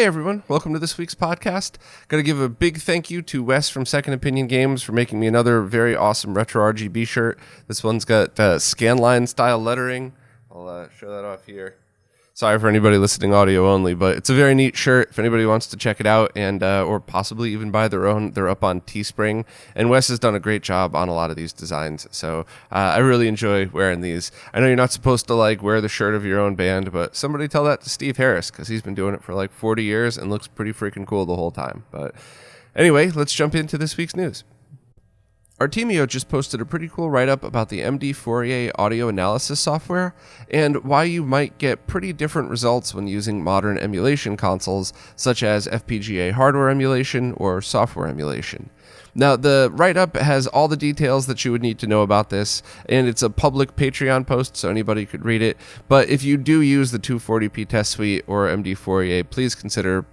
Hey everyone, welcome to this week's podcast. Got to give a big thank you to Wes from Second Opinion Games for making me another very awesome RetroRGB shirt. This one's got scanline style lettering. I'll show that off here. Sorry for anybody listening audio only, but it's a very neat shirt. If anybody wants to check it out and or possibly even buy their own, they're up on Teespring. And Wes has done a great job on a lot of these designs, so I really enjoy wearing these. I know you're not supposed to wear the shirt of your own band, but somebody tell that to Steve Harris, because he's been doing it for 40 years and looks pretty freaking cool the whole time. But anyway, let's jump into this week's news. Artemio just posted a pretty cool write-up about the MD Fourier audio analysis software and why you might get pretty different results when using modern emulation consoles such as FPGA hardware emulation or software emulation. Now, the write-up has all the details that you would need to know about this, and it's a public Patreon post, so anybody could read it. But if you do use the 240p test suite or MD Fourier, please consider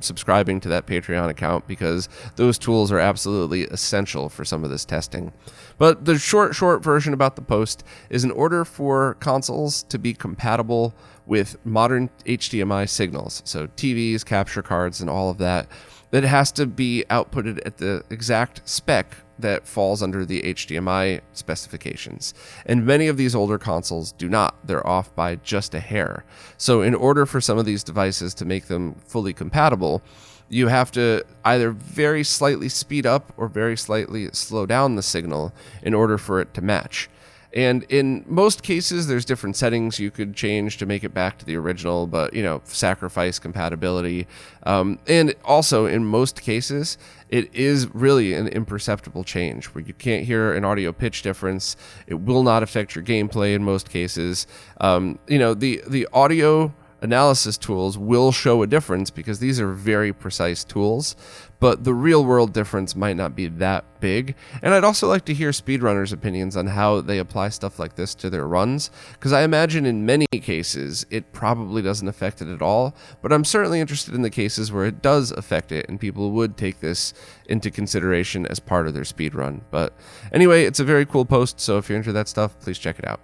subscribing to that Patreon account, because those tools are absolutely essential for some of this testing. But the short version about the post is, in order for consoles to be compatible with modern HDMI signals, so TVs, capture cards, and all of that, that it has to be outputted at the exact spec that falls under the HDMI specifications. And many of these older consoles do not. They're off by just a hair. So in order for some of these devices to make them fully compatible, you have to either very slightly speed up or very slightly slow down the signal in order for it to match. And in most cases, there's different settings you could change to make it back to the original, but, sacrifice compatibility. And also, in most cases, it is really an imperceptible change where you can't hear an audio pitch difference. It will not affect your gameplay in most cases. The audio analysis tools will show a difference because these are very precise tools, but the real world difference might not be that big. And I'd also like to hear speedrunners' opinions on how they apply stuff like this to their runs, because I imagine in many cases it probably doesn't affect it at all, but I'm certainly interested in the cases where it does affect it and people would take this into consideration as part of their speedrun. But anyway, it's a very cool post, so if you're into that stuff, please check it out.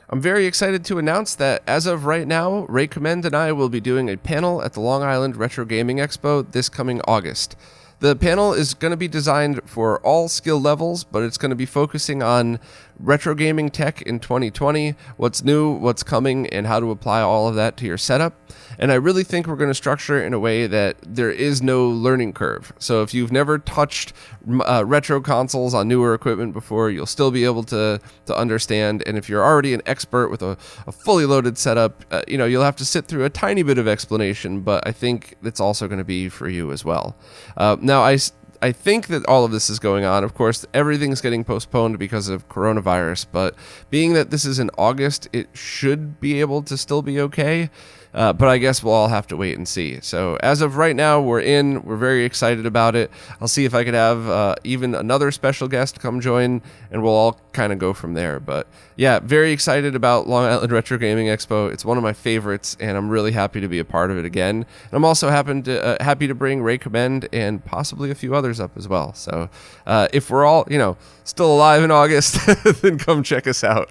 I'm very excited to announce that as of right now, Ray Commend and I will be doing a panel at the Long Island Retro Gaming Expo this coming August. The panel is going to be designed for all skill levels, but it's going to be focusing on retro gaming tech in 2020, what's new, what's coming, and how to apply all of that to your setup. And I really think we're going to structure it in a way that there is no learning curve. So if you've never touched retro consoles on newer equipment before, you'll still be able to understand. And if you're already an expert with a fully loaded setup, you'll have to sit through a tiny bit of explanation, but I think it's also going to be for you as well. Now, I think that all of this is going on. Of course, everything's getting postponed because of coronavirus, but being that this is in August, it should be able to still be okay. But I guess we'll all have to wait and see. So as of right now, we're very excited about it. I'll see if I could have even another special guest come join, and we'll all kind of go from there. But yeah, very excited about Long Island Retro Gaming Expo. It's one of my favorites, and I'm really happy to be a part of it again. And I'm also happy to bring Ray Commend and possibly a few others up as well. So if we're all, still alive in August, then come check us out.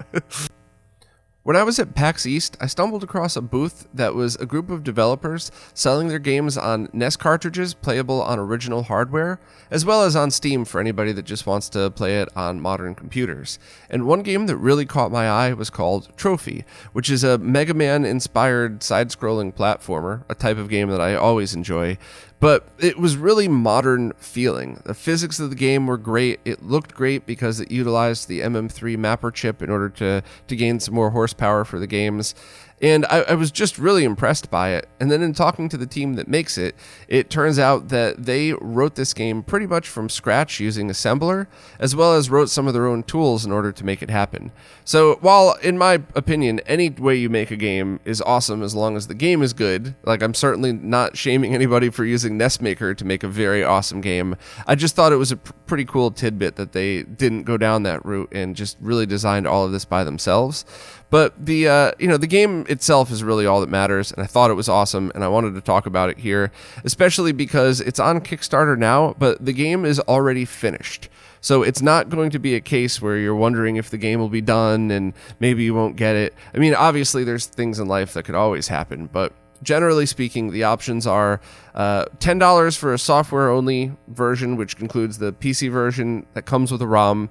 When I was at PAX East, I stumbled across a booth that was a group of developers selling their games on NES cartridges playable on original hardware, as well as on Steam for anybody that just wants to play it on modern computers. And one game that really caught my eye was called Trophy, which is a Mega Man-inspired side-scrolling platformer, a type of game that I always enjoy. But it was really modern feeling. The physics of the game were great. It looked great because it utilized the MM3 mapper chip in order to gain some more horsepower for the games. And I was just really impressed by it. And then in talking to the team that makes it, it turns out that they wrote this game pretty much from scratch using assembler, as well as wrote some of their own tools in order to make it happen. So while, in my opinion, any way you make a game is awesome as long as the game is good, I'm certainly not shaming anybody for using NESmaker to make a very awesome game, I just thought it was a pretty cool tidbit that they didn't go down that route and just really designed all of this by themselves. But the game itself is really all that matters, and I thought it was awesome, and I wanted to talk about it here, especially because it's on Kickstarter now, but the game is already finished. So it's not going to be a case where you're wondering if the game will be done and maybe you won't get it. I mean, obviously there's things in life that could always happen, but generally speaking, the options are $10 for a software-only version, which includes the PC version that comes with a ROM,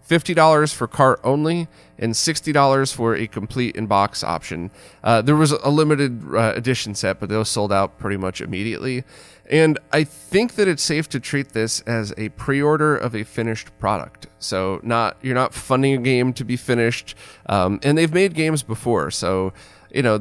$50 for cart only, and $60 for a complete in-box option. There was a limited edition set, but those sold out pretty much immediately. And I think that it's safe to treat this as a pre-order of a finished product. So you're not funding a game to be finished, and they've made games before. So,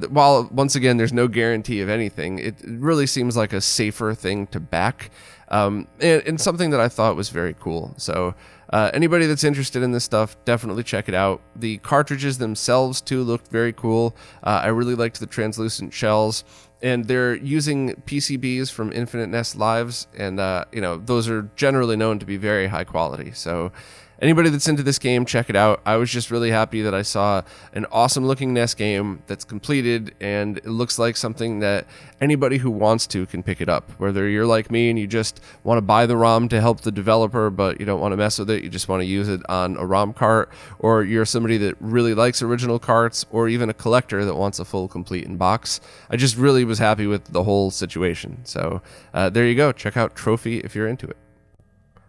while once again there's no guarantee of anything, it really seems like a safer thing to back, and something that I thought was very cool. So anybody that's interested in this stuff, definitely check it out. The cartridges themselves too looked very cool. I really liked the translucent shells. And they're using PCBs from Infinite Nest Lives, and those are generally known to be very high quality. So anybody that's into this game, check it out. I was just really happy that I saw an awesome looking NES game that's completed, and it looks like something that anybody who wants to can pick it up. Whether you're like me and you just want to buy the ROM to help the developer, but you don't want to mess with it, you just want to use it on a ROM cart, or you're somebody that really likes original carts, or even a collector that wants a full complete in box. I just really was happy with the whole situation. So there you go. Check out Trophy if you're into it.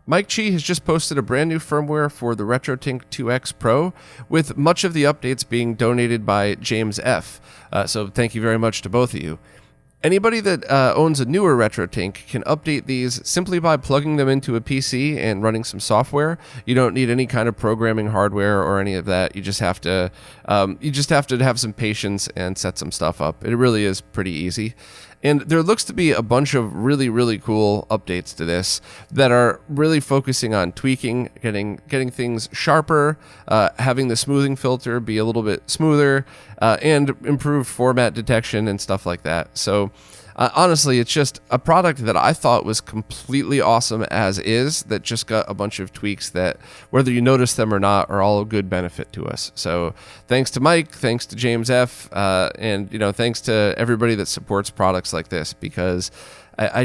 Mike Chi has just posted a brand new firmware for the RetroTink 2X Pro, with much of the updates being donated by James F. So thank you very much to both of you. Anybody that owns a newer RetroTink can update these simply by plugging them into a PC and running some software. You don't need any kind of programming hardware or any of that. You just have to have some patience and set some stuff up. It really is pretty easy. And there looks to be a bunch of really, really cool updates to this that are really focusing on tweaking, getting things sharper, having the smoothing filter be a little bit smoother, and improved format detection and stuff like that. So honestly, it's just a product that I thought was completely awesome as is, that just got a bunch of tweaks that, whether you notice them or not, are all a good benefit to us. So thanks to Mike, thanks to James F., and thanks to everybody that supports products like this, because I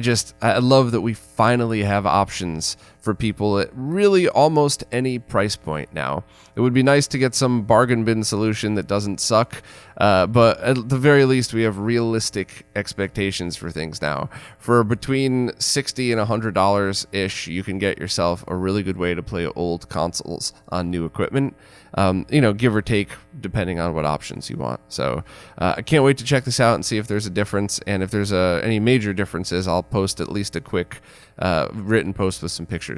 love that we finally have options for people at really almost any price point now. It would be nice to get some bargain bin solution that doesn't suck, but at the very least we have realistic expectations for things now. For between $60 and $100-ish, you can get yourself a really good way to play old consoles on new equipment, give or take, depending on what options you want. So I can't wait to check this out and see if there's a difference, and if there's any major differences, I'll post at least a quick written post with some pictures.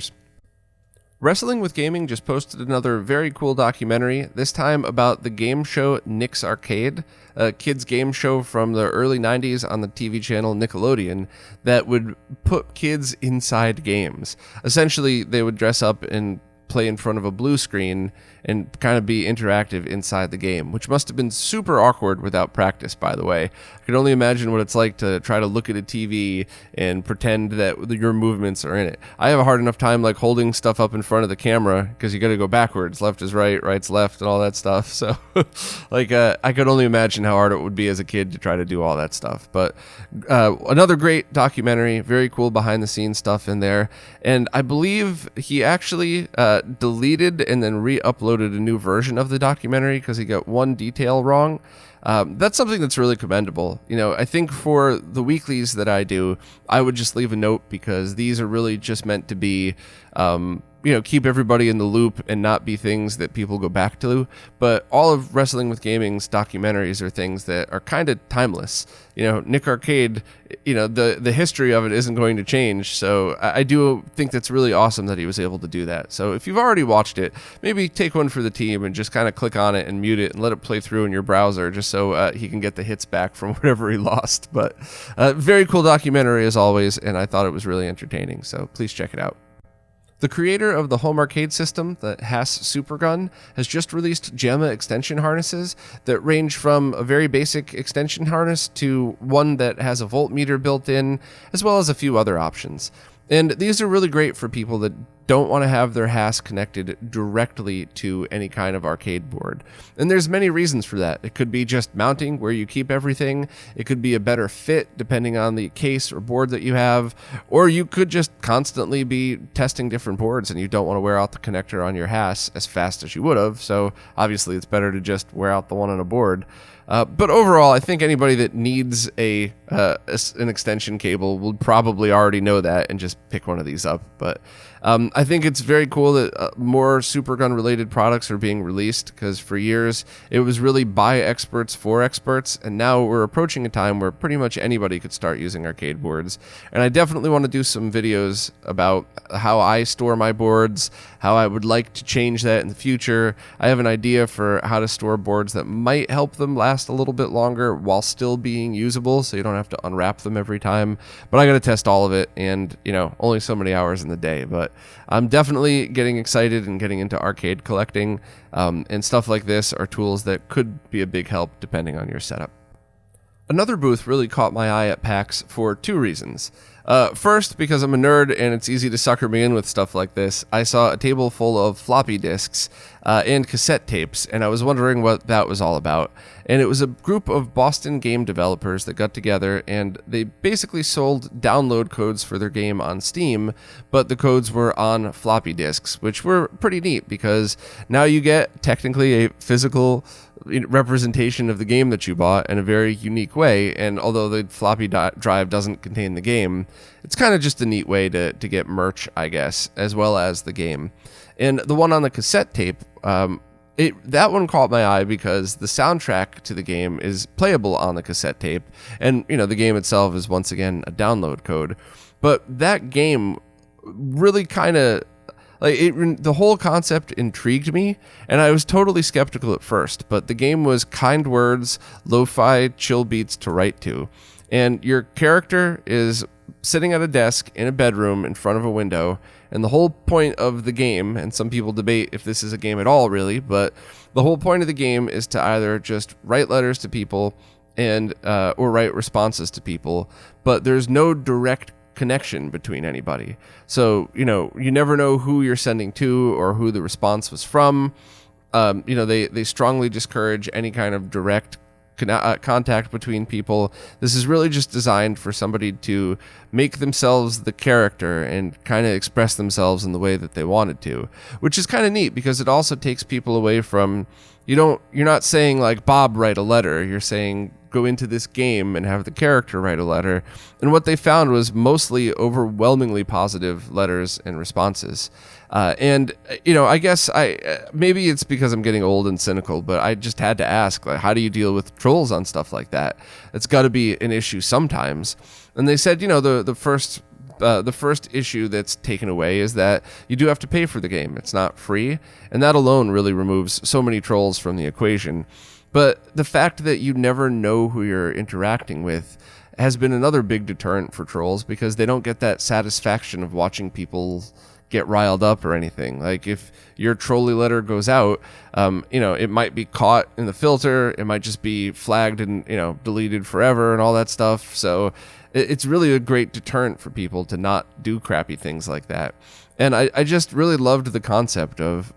Wrestling with Gaming just posted another very cool documentary, this time about the game show Nick's Arcade, a kids game show from the early 90s on the TV channel Nickelodeon that would put kids inside games. Essentially, they would dress up and play in front of a blue screen and kind of be interactive inside the game, which must have been super awkward without practice, by the way. I can only imagine what it's like to try to look at a TV and pretend that your movements are in it. I have a hard enough time holding stuff up in front of the camera, because you got to go backwards, left is right, right's left, and all that stuff. So I could only imagine how hard it would be as a kid to try to do all that stuff. But another great documentary, very cool behind the scenes stuff in there. And I believe he actually deleted and then re-uploaded a new version of the documentary because he got one detail wrong. That's something that's really commendable. I think for the weeklies that I do, I would just leave a note, because these are really just meant to be keep everybody in the loop and not be things that people go back to. But all of Wrestling with Gaming's documentaries are things that are kind of timeless. Nick Arcade, the history of it isn't going to change. So I do think that's really awesome that he was able to do that. So if you've already watched it, maybe take one for the team and just kind of click on it and mute it and let it play through in your browser, just so he can get the hits back from whatever he lost. But very cool documentary as always, and I thought it was really entertaining. So please check it out. The creator of the home arcade system, the Haas Supergun, has just released Jamma extension harnesses that range from a very basic extension harness to one that has a voltmeter built in, as well as a few other options. And these are really great for people that don't want to have their HAS connected directly to any kind of arcade board. And there's many reasons for that. It could be just mounting where you keep everything. It could be a better fit depending on the case or board that you have. Or you could just constantly be testing different boards and you don't want to wear out the connector on your HAS as fast as you would have. So obviously it's better to just wear out the one on a board. But overall, I think anybody that needs an extension cable will probably already know that and just pick one of these up. But I think it's very cool that more Supergun related products are being released, because for years it was really by experts for experts, and now we're approaching a time where pretty much anybody could start using arcade boards. And I definitely want to do some videos about how I store my boards, how I would like to change that in the future. I have an idea for how to store boards that might help them last a little bit longer while still being usable, so you don't have to unwrap them every time. But I got to test all of it, and only so many hours in the day. But I'm definitely getting excited and getting into arcade collecting, and stuff like this are tools that could be a big help depending on your setup. Another booth really caught my eye at PAX for two reasons. First, because I'm a nerd and it's easy to sucker me in with stuff like this, I saw a table full of floppy disks and cassette tapes, and I was wondering what that was all about. And it was a group of Boston game developers that got together, and they basically sold download codes for their game on Steam, but the codes were on floppy disks, which were pretty neat because now you get technically a physical representation of the game that you bought in a very unique way. And although the floppy drive doesn't contain the game, it's kind of just a neat way to get merch, I guess, as well as the game. And the one on the cassette tape, that one caught my eye because the soundtrack to the game is playable on the cassette tape, and the game itself is once again a download code. But that game really kind of the whole concept intrigued me, and I was totally skeptical at first, but the game was kind words, lo-fi, chill beats to write to. And your character is sitting at a desk in a bedroom in front of a window, and the whole point of the game, and some people debate if this is a game at all really, but the whole point of the game is to either just write letters to people and or write responses to people, but there's no direct connection between anybody. So, you never know who you're sending to or who the response was from. They strongly discourage any kind of direct contact between people. This is really just designed for somebody to make themselves the character and kind of express themselves in the way that they wanted to, which is kind of neat because it also takes people away from, you're not saying like, Bob, write a letter. You're saying, go into this game and have the character write a letter. And what they found was mostly overwhelmingly positive letters and responses. I guess maybe it's because I'm getting old and cynical, but I just had to ask, like, how do you deal with trolls on stuff like that? It's got to be an issue sometimes. And they said, the first issue that's taken away is that you do have to pay for the game. It's not free, and that alone really removes so many trolls from the equation. But the fact that you never know who you're interacting with has been another big deterrent for trolls, because they don't get that satisfaction of watching people get riled up or anything. Like if your trolley letter goes out, it might be caught in the filter, it might just be flagged and deleted forever and all that stuff. So it's really a great deterrent for people to not do crappy things like that. And I just really loved the concept of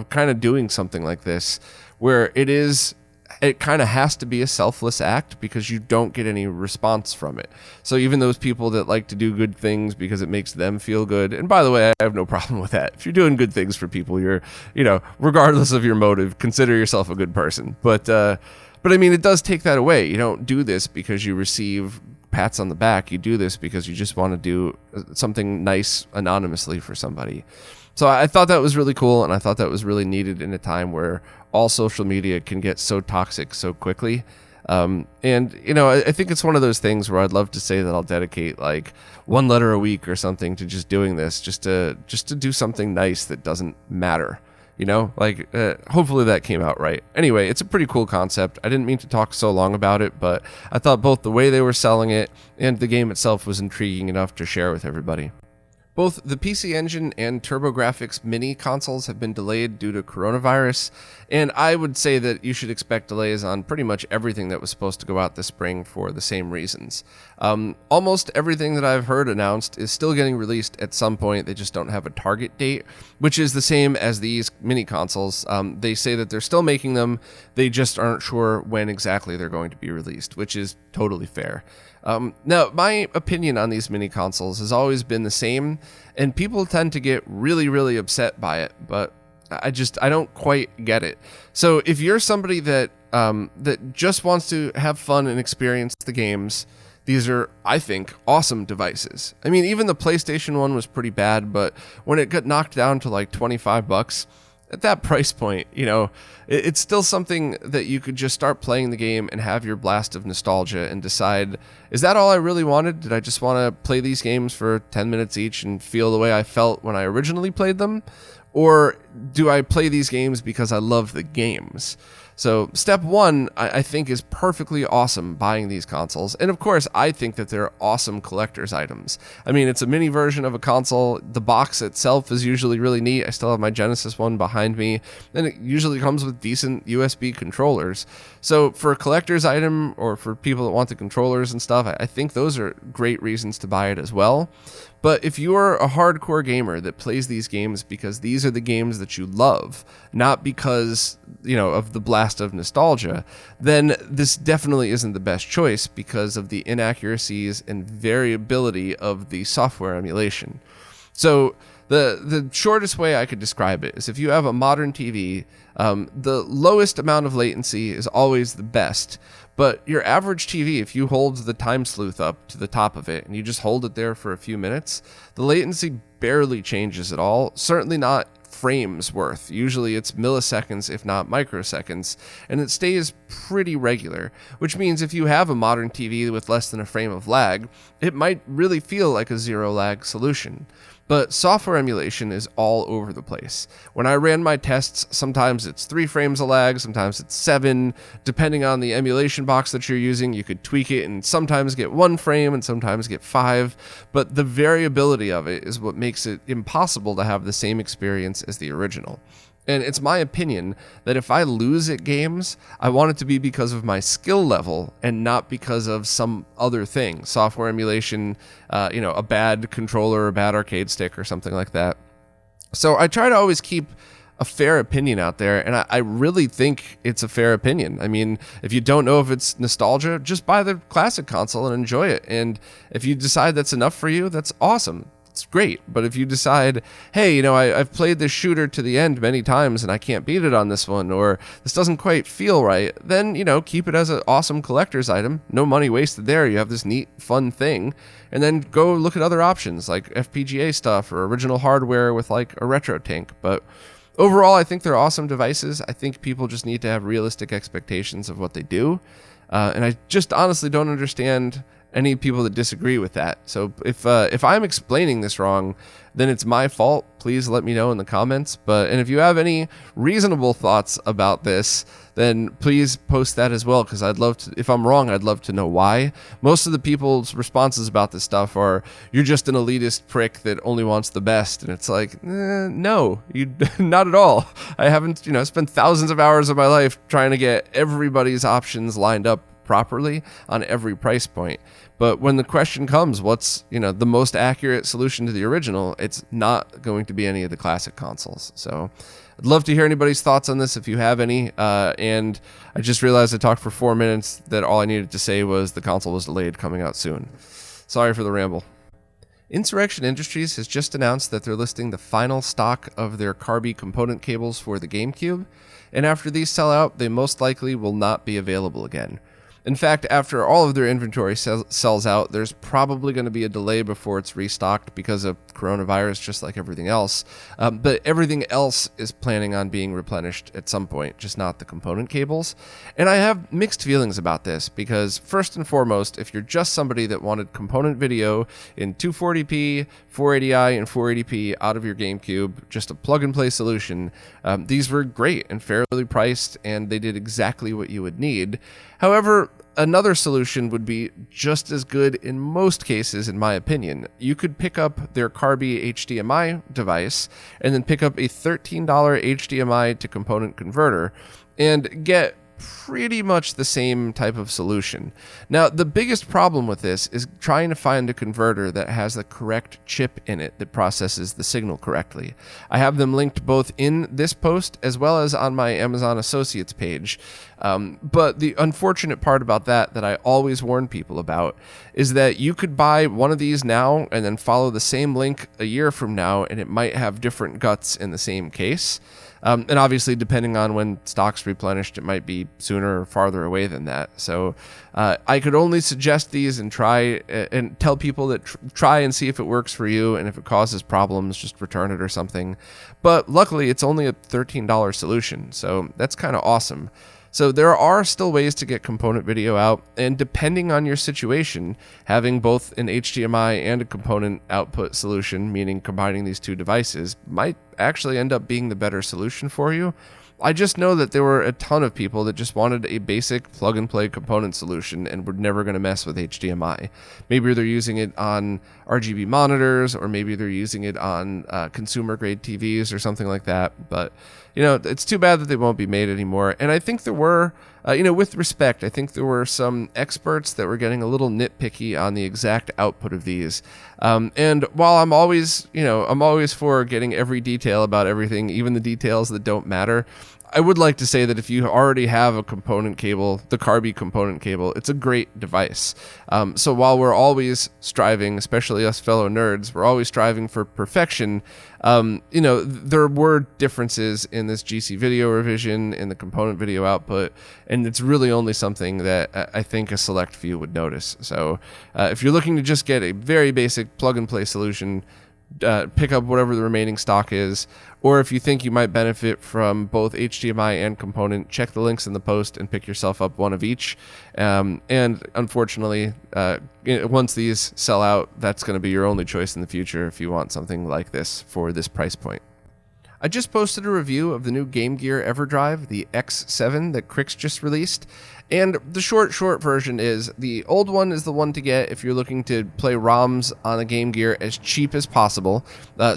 kind of doing something like this, where it kind of has to be a selfless act because you don't get any response from it. So even those people that like to do good things because it makes them feel good, and by the way, I have no problem with that. If you're doing good things for people, you're, regardless of your motive, consider yourself a good person. But I mean, it does take that away. You don't do this because you receive pats on the back. You do this because you just want to do something nice anonymously for somebody. So I thought that was really cool, and I thought that was really needed in a time where all social media can get so toxic so quickly. I think it's one of those things where I'd love to say that I'll dedicate like one letter a week or something to just doing this, just to do something nice that doesn't matter. Hopefully that came out right. Anyway, it's a pretty cool concept. I didn't mean to talk so long about it, but I thought both the way they were selling it and the game itself was intriguing enough to share with everybody. Both the PC Engine and TurboGrafx Mini consoles have been delayed due to coronavirus, and I would say that you should expect delays on pretty much everything that was supposed to go out this spring for the same reasons. Almost everything that I've heard announced is still getting released at some point. They just don't have a target date, which is the same as these mini consoles. They say that they're still making them, they just aren't sure when exactly they're going to be released, which is totally fair. Now, my opinion on these mini consoles has always been the same, and people tend to get really, really upset by it, but I don't quite get it. So if you're somebody that just wants to have fun and experience the games, these are, I think, awesome devices. I mean, even the PlayStation one was pretty bad, but when it got knocked down to like $25, at that price point, it's still something that you could just start playing the game and have your blast of nostalgia and decide, is that all I really wanted? Did I just want to play these games for 10 minutes each and feel the way I felt when I originally played them? Or do I play these games because I love the games? So step one, I think, is perfectly awesome buying these consoles. And of course, I think that they're awesome collector's items. I mean, it's a mini version of a console. The box itself is usually really neat. I still have my Genesis one behind me. And it usually comes with decent USB controllers. So for a collector's item, or for people that want the controllers and stuff, I think those are great reasons to buy it as well. But if you're a hardcore gamer that plays these games because these are the games that you love, not because, of the blast of nostalgia, then this definitely isn't the best choice because of the inaccuracies and variability of the software emulation. So the shortest way I could describe it is, if you have a modern TV, the lowest amount of latency is always the best. But your average TV, if you hold the time sleuth up to the top of it and you just hold it there for a few minutes, the latency barely changes at all. Certainly not frames worth. Usually it's milliseconds, if not microseconds, and it stays pretty regular, which means if you have a modern TV with less than a frame of lag, it might really feel like a zero lag solution. But software emulation is all over the place. When I ran my tests, sometimes it's 3 frames of lag, sometimes it's 7. Depending on the emulation box that you're using, you could tweak it and sometimes get 1 frame and sometimes get 5. But the variability of it is what makes it impossible to have the same experience as the original. And it's my opinion that if I lose at games, I want it to be because of my skill level and not because of some other thing. Software emulation, a bad controller, a bad arcade stick, or something like that. So I try to always keep a fair opinion out there, and I really think it's a fair opinion. I mean, if you don't know if it's nostalgia, just buy the classic console and enjoy it. And if you decide that's enough for you, that's awesome. It's great. But if you decide, hey, I've played this shooter to the end many times and I can't beat it on this one, or this doesn't quite feel right, then, keep it as an awesome collector's item. No money wasted there. You have this neat, fun thing. And then go look at other options like FPGA stuff or original hardware with like a retro tank. But overall, I think they're awesome devices. I think people just need to have realistic expectations of what they do. And I just honestly don't understand any people that disagree with that. So if I'm explaining this wrong, then it's my fault. Please let me know in the comments. And if you have any reasonable thoughts about this, then please post that as well, because I'd love to. If I'm wrong, I'd love to know why. Most of the people's responses about this stuff are, "You're just an elitist prick that only wants the best," and it's like, no, you not at all. I haven't, spent thousands of hours of my life trying to get everybody's options lined up properly on every price point. But when the question comes, what's the most accurate solution to the original, it's not going to be any of the classic consoles. So I'd love to hear anybody's thoughts on this if you have any. And I just realized I talked for 4 minutes, that all I needed to say was the console was delayed, coming out soon. Sorry for the ramble. Insurrection Industries has just announced that they're listing the final stock of their Carby component cables for the GameCube, and after these sell out, they most likely will not be available again. In fact, after all of their inventory sells out, there's probably going to be a delay before it's restocked because of coronavirus, just like everything else. But everything else is planning on being replenished at some point, just not the component cables. And I have mixed feelings about this because, first and foremost, if you're just somebody that wanted component video in 240p, 480i, and 480p out of your GameCube, just a plug-and-play solution, these were great and fairly priced, and they did exactly what you would need. However, another solution would be just as good in most cases, in my opinion. You could pick up their Carby HDMI device and then pick up a $13 HDMI to component converter and get pretty much the same type of solution. Now, the biggest problem with this is trying to find a converter that has the correct chip in it that processes the signal correctly. I have them linked both in this post as well as on my Amazon Associates page. But the unfortunate part about that I always warn people about is that you could buy one of these now and then follow the same link a year from now, and it might have different guts in the same case. And obviously, depending on when stock's replenished, it might be sooner or farther away than that. So I could only suggest these and try and tell people that try and see if it works for you. And if it causes problems, just return it or something. But luckily, it's only a $13 solution. So that's kind of awesome. So there are still ways to get component video out, and depending on your situation, having both an HDMI and a component output solution, meaning combining these two devices, might actually end up being the better solution for you. I just know that there were a ton of people that just wanted a basic plug-and-play component solution and were never going to mess with HDMI. Maybe they're using it on RGB monitors, or maybe they're using it on consumer-grade TVs or something like that. But, you know, it's too bad that they won't be made anymore. And I think there were, with respect, I think there were some experts that were getting a little nitpicky on the exact output of these. And while I'm always for getting every detail about everything, even the details that don't matter, I would like to say that if you already have a component cable, the Carby component cable, it's a great device. So while we're always striving, especially us fellow nerds, we're always striving for perfection, there were differences in this GC video revision, in the component video output, and it's really only something that I think a select few would notice. So if you're looking to just get a very basic plug-and-play solution, pick up whatever the remaining stock is, or if you think you might benefit from both HDMI and component, check the links in the post and pick yourself up one of each. And unfortunately, once these sell out, that's going to be your only choice in the future if you want something like this for this price point. I just posted a review of the new Game Gear Everdrive, the X7 that Crix just released, and the short version is the old one is the one to get if you're looking to play ROMs on a Game Gear as cheap as possible.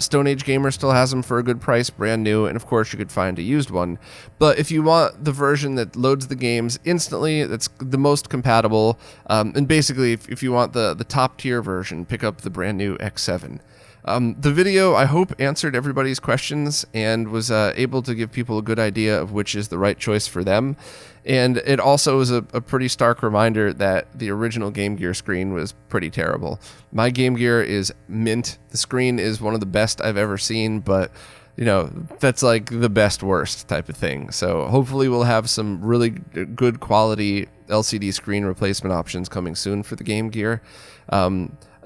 Stone Age Gamer still has them for a good price, brand new, and of course you could find a used one. But if you want the version that loads the games instantly, that's the most compatible, and basically if you want the top tier version, pick up the brand new X7. The video, I hope, answered everybody's questions and was able to give people a good idea of which is the right choice for them. And it also is a pretty stark reminder that the original Game Gear screen was pretty terrible. My Game Gear is mint. The screen is one of the best I've ever seen, but that's like the best worst type of thing. So hopefully we'll have some really good quality LCD screen replacement options coming soon for the Game Gear.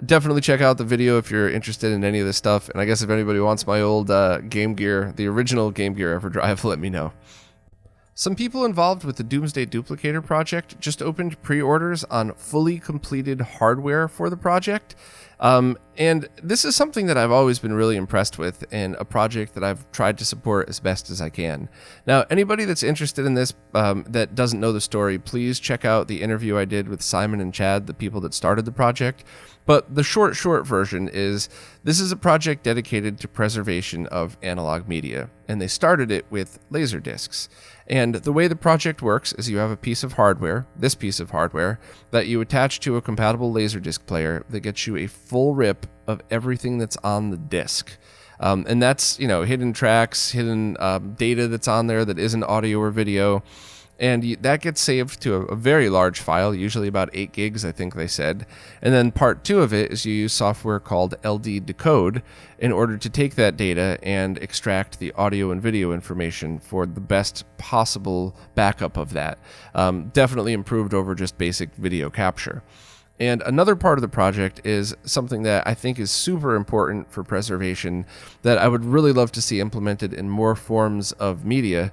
Definitely check out the video if you're interested in any of this stuff. And I guess if anybody wants my old Game Gear, the original Game Gear Everdrive, let me know. Some people involved with the Domesday Duplicator project just opened pre-orders on fully completed hardware for the project. And this is something that I've always been really impressed with, and a project that I've tried to support as best as I can. Now, anybody that's interested in this that doesn't know the story, please check out the interview I did with Simon and Chad, the people that started the project. But the short version is this is a project dedicated to preservation of analog media, and they started it with laser discs. And the way the project works is you have a piece of hardware, this piece of hardware, that you attach to a compatible Laserdisc player that gets you a full rip of everything that's on the disc. And that's, hidden tracks, hidden data that's on there that isn't audio or video. And that gets saved to a very large file, usually about 8 gigs, I think they said. And then part 2 of it is you use software called LD Decode in order to take that data and extract the audio and video information for the best possible backup of that. Definitely improved over just basic video capture. And another part of the project is something that I think is super important for preservation that I would really love to see implemented in more forms of media,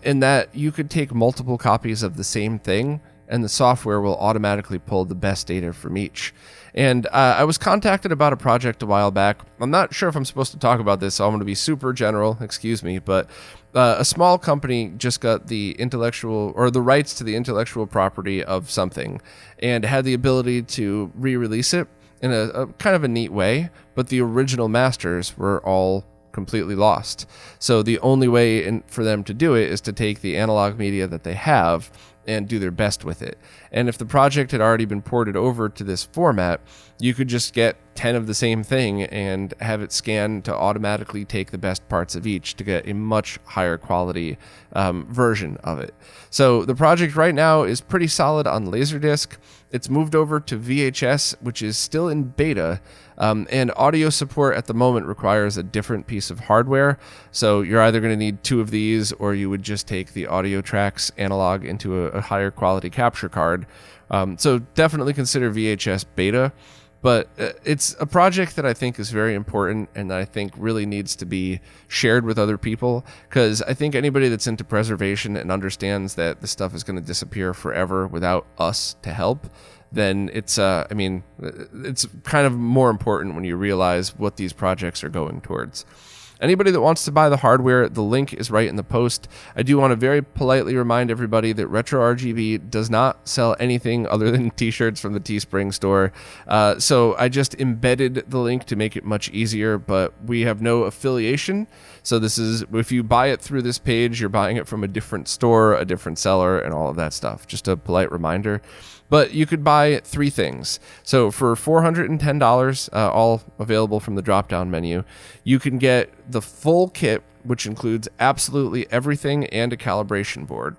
in that you could take multiple copies of the same thing and the software will automatically pull the best data from each. And I was contacted about a project a while back. I'm not sure if I'm supposed to talk about this, so I'm going to be super general, excuse me, but a small company just got the intellectual or the rights to the intellectual property of something and had the ability to re-release it in a kind of a neat way, but the original masters were all completely lost. So the only way for them to do it is to take the analog media that they have and do their best with it. And if the project had already been ported over to this format, you could just get 10 of the same thing and have it scan to automatically take the best parts of each to get a much higher quality version of it. So the project right now is pretty solid on Laserdisc. It's moved over to VHS, which is still in beta, and audio support at the moment requires a different piece of hardware. So you're either going to need 2 of these, or you would just take the audio tracks analog into a higher quality capture card. So definitely consider VHS beta. But it's a project that I think is very important and that I think really needs to be shared with other people, because I think anybody that's into preservation and understands that this stuff is going to disappear forever without us to help, then it's it's kind of more important when you realize what these projects are going towards. Anybody that wants to buy the hardware, the link is right in the post. I do want to very politely remind everybody that RetroRGB does not sell anything other than t-shirts from the Teespring store. So I just embedded the link to make it much easier, but we have no affiliation. So this is, if you buy it through this page, you're buying it from a different store, a different seller, and all of that stuff. Just a polite reminder. But you could buy 3 things. So for $410, all available from the drop-down menu, you can get the full kit, which includes absolutely everything and a calibration board.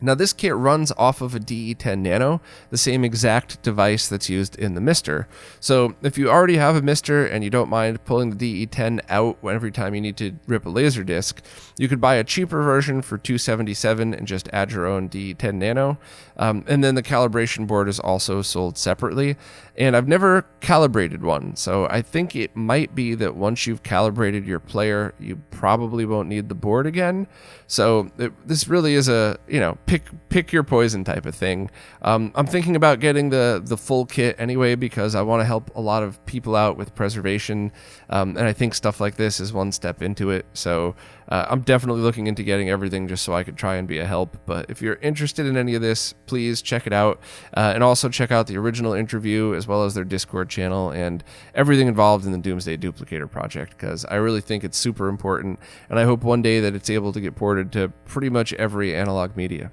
Now, this kit runs off of a DE10 Nano, the same exact device that's used in the Mister. So if you already have a Mister and you don't mind pulling the DE10 out every time you need to rip a laser disc, you could buy a cheaper version for $277 and just add your own DE10 Nano. And then the calibration board is also sold separately. And I've never calibrated one, so I think it might be that once you've calibrated your player, you probably won't need the board again. So this really is a, pick your poison type of thing. I'm thinking about getting the full kit anyway, because I want to help a lot of people out with preservation, and I think stuff like this is one step into it. So I'm definitely looking into getting everything just so I could try and be a help. But if you're interested in any of this, please check it out, and also check out the original interview as well as their Discord channel and everything involved in the Domesday Duplicator project, because I really think it's super important, and I hope one day that it's able to get ported to pretty much every analog media.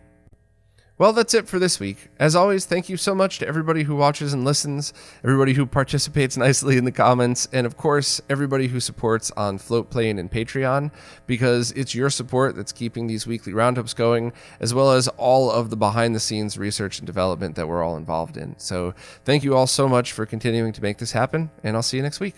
Well, that's it for this week. As always, thank you so much to everybody who watches and listens, everybody who participates nicely in the comments, and of course, everybody who supports on Floatplane and Patreon, because it's your support that's keeping these weekly roundups going, as well as all of the behind-the-scenes research and development that we're all involved in. So thank you all so much for continuing to make this happen, and I'll see you next week.